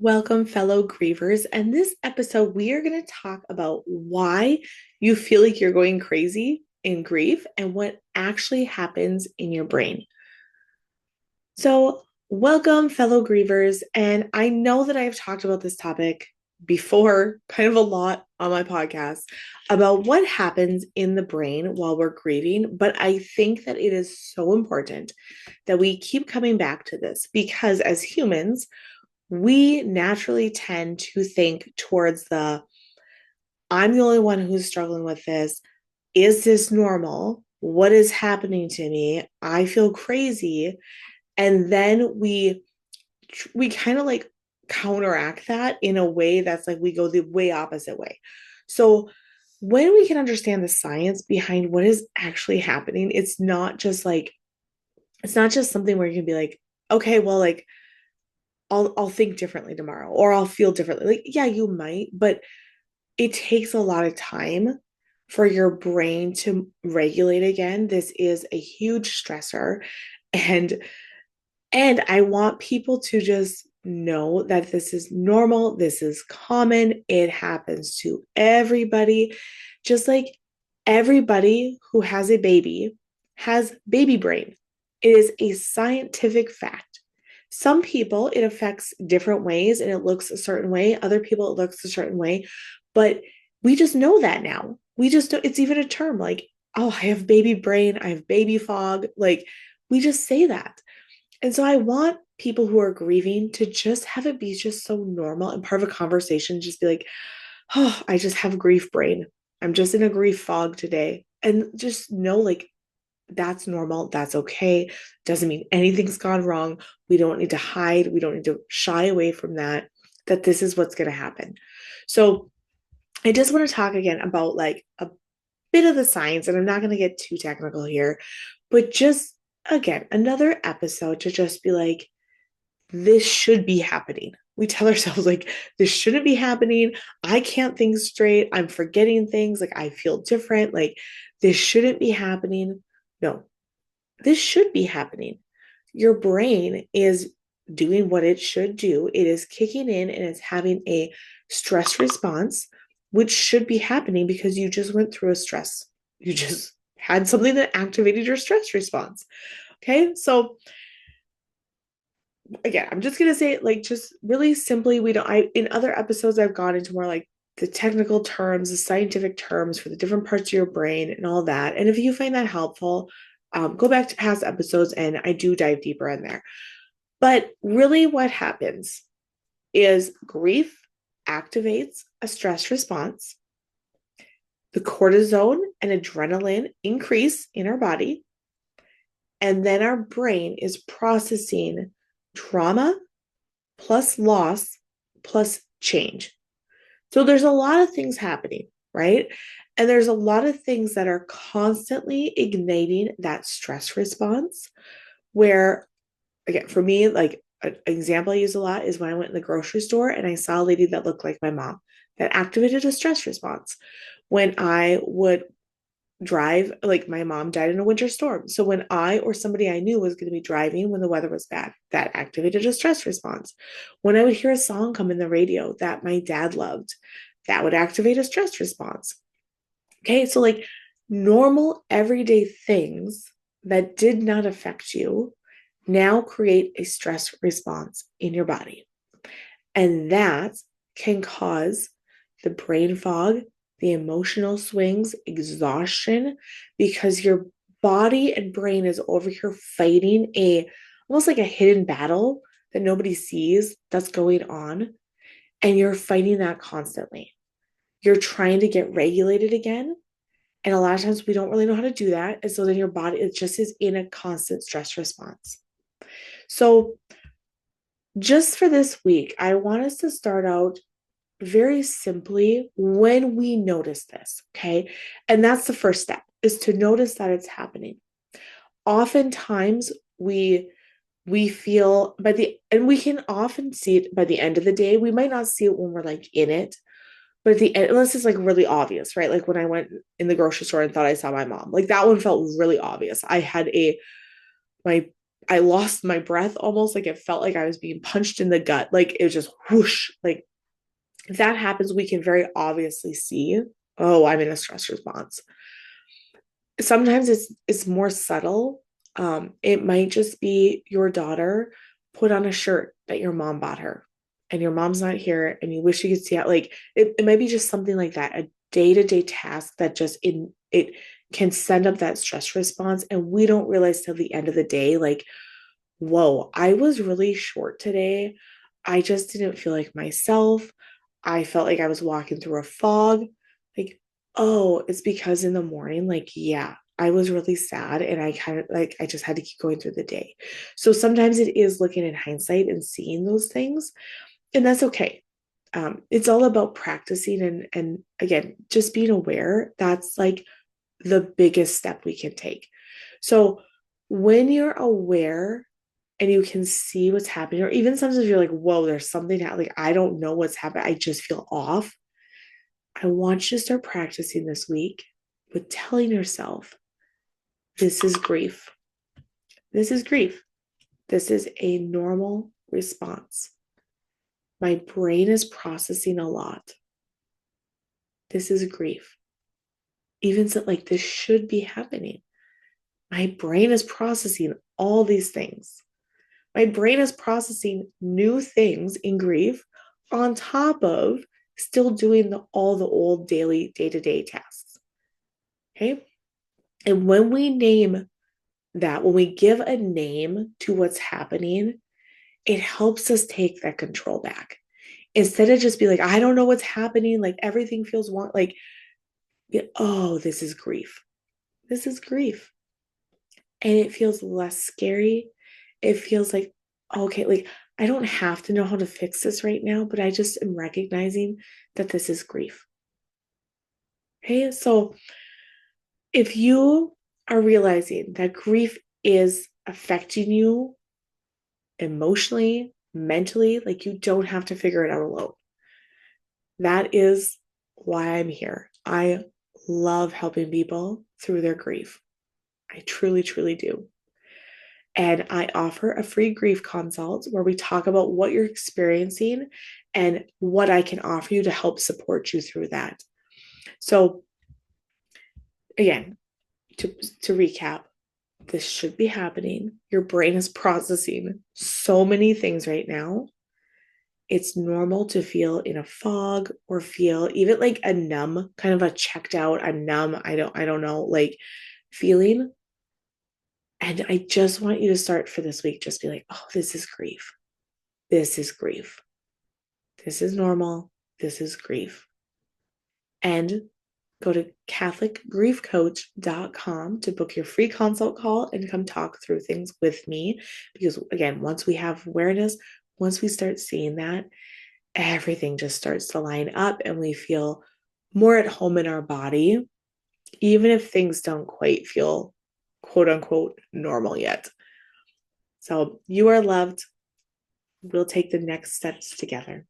Welcome, fellow grievers. And this episode, we are going to talk about why you feel like you're going crazy in grief and what actually happens in your brain. So, welcome, fellow grievers. And I know that I've talked about this topic before, kind of a lot on my podcast, about what happens in the brain while we're grieving. But I think that it is so important that we keep coming back to this because as humans, we naturally tend to think towards I'm the only one who's struggling with this. Is this normal? What is happening to me? I feel crazy. And then we kind of like counteract that in a way that's like we go the way opposite way. So when we can understand the science behind what is actually happening, it's not just something where you can be like, okay, well, like I'll think differently tomorrow or I'll feel differently. Like, yeah, you might, but it takes a lot of time for your brain to regulate again. This is a huge stressor. And and I want people to just know that this is normal, this is common, it happens to everybody. Just like everybody who has a baby has baby brain. It is a scientific fact. Some people it affects different ways and it looks a certain way. Other people it looks a certain way. But we just know that now. We just don't, it's even a term like, oh, I have baby brain, I have baby fog. Like we just say that. And so I want people who are grieving to just have it be just so normal and part of a conversation, just be like, oh, I just have grief brain. I'm just in a grief fog today. And just know like that's normal. That's okay. Doesn't mean anything's gone wrong. We don't need to hide. We don't need to shy away from that, that this is what's going to happen. So I just want to talk again about like a bit of the science, and I'm not going to get too technical here, but just again, another episode to just be like, this should be happening. We tell ourselves, like, this shouldn't be happening. I can't think straight. I'm forgetting things. Like, I feel different. Like, this shouldn't be happening. No, this should be happening. Your brain is doing what it should do. It is kicking in and it's having a stress response, which should be happening because you just went through a stress. You just had something that activated your stress response. Okay. So, again, I'm just going to say it like just really simply. In other episodes, I've gone into more like the technical terms, the scientific terms for the different parts of your brain and all that. And if you find that helpful, go back to past episodes and I do dive deeper in there. But really, what happens is grief activates a stress response. The cortisone and adrenaline increase in our body. And then our brain is processing trauma plus loss plus change. So there's a lot of things happening, right? And there's a lot of things that are constantly igniting that stress response. Where, again, for me, like an example I use a lot is when I went in the grocery store and I saw a lady that looked like my mom that activated a stress response. When I would drive, like my mom died in a winter storm. So when I or somebody I knew was going to be driving when the weather was bad, that activated a stress response. When I would hear a song come in the radio that my dad loved, that would activate a stress response. Okay, so like normal everyday things that did not affect you now create a stress response in your body. And that can cause the brain fog, the emotional swings, exhaustion, because your body and brain is over here fighting almost like a hidden battle that nobody sees that's going on. And you're fighting that constantly. You're trying to get regulated again. And a lot of times we don't really know how to do that. And so then your body, it just is in a constant stress response. So just for this week, I want us to start out very simply when we notice this, okay? And that's the first step is to notice that it's happening. Oftentimes we feel and we can often see it by the end of the day. We might not see it when we're like in it, but at the end, unless it's like really obvious, right? Like when I went in the grocery store and thought I saw my mom, like that one felt really obvious. I had my I lost my breath almost, like it felt like I was being punched in the gut. Like it was just whoosh. Like if that happens, we can very obviously see, oh, I'm in a stress response. Sometimes it's more subtle. It might just be your daughter put on a shirt that your mom bought her and your mom's not here and you wish you could see it. Like it might be just something like that, a day-to-day task that just in it can send up that stress response. And we don't realize till the end of the day, like, whoa, I was really short today. I just didn't feel like myself. I felt like I was walking through a fog. Like, oh, it's because in the morning, like, yeah, I was really sad and I kind of like, I just had to keep going through the day. So sometimes it is looking in hindsight and seeing those things, and that's okay. It's all about practicing and again, just being aware. That's like the biggest step we can take. So when you're aware and you can see what's happening, or even sometimes you're like, whoa, there's something like I don't know what's happening. I just feel off. I want you to start practicing this week with telling yourself, this is grief. This is grief. This is a normal response. My brain is processing a lot. This is grief. Even so, like this should be happening. My brain is processing all these things. My brain is processing new things in grief on top of still doing all the old daily day-to-day tasks. Okay. And when we name that, when we give a name to what's happening, it helps us take that control back. Instead of just be like, I don't know what's happening, like everything feels wrong, like, oh, this is grief. This is grief. And it feels less scary. It feels like, okay, like I don't have to know how to fix this right now, but I just am recognizing that this is grief. Okay, so if you are realizing that grief is affecting you emotionally, mentally, like you don't have to figure it out alone. That is why I'm here. I love helping people through their grief. I truly, truly do. And I offer a free grief consult where we talk about what you're experiencing and what I can offer you to help support you through that. So, again, to recap, this should be happening. Your brain is processing so many things right now. It's normal to feel in a fog or feel even like a numb, kind of a checked out, I'm numb, I don't know, like feeling. And I just want you to start for this week, just be like, oh, this is grief. This is grief. This is normal. This is grief. And go to catholicgriefcoach.com to book your free consult call and come talk through things with me. Because again, once we have awareness, once we start seeing that, everything just starts to line up and we feel more at home in our body, even if things don't quite feel quote unquote normal yet. So you are loved. We'll take the next steps together.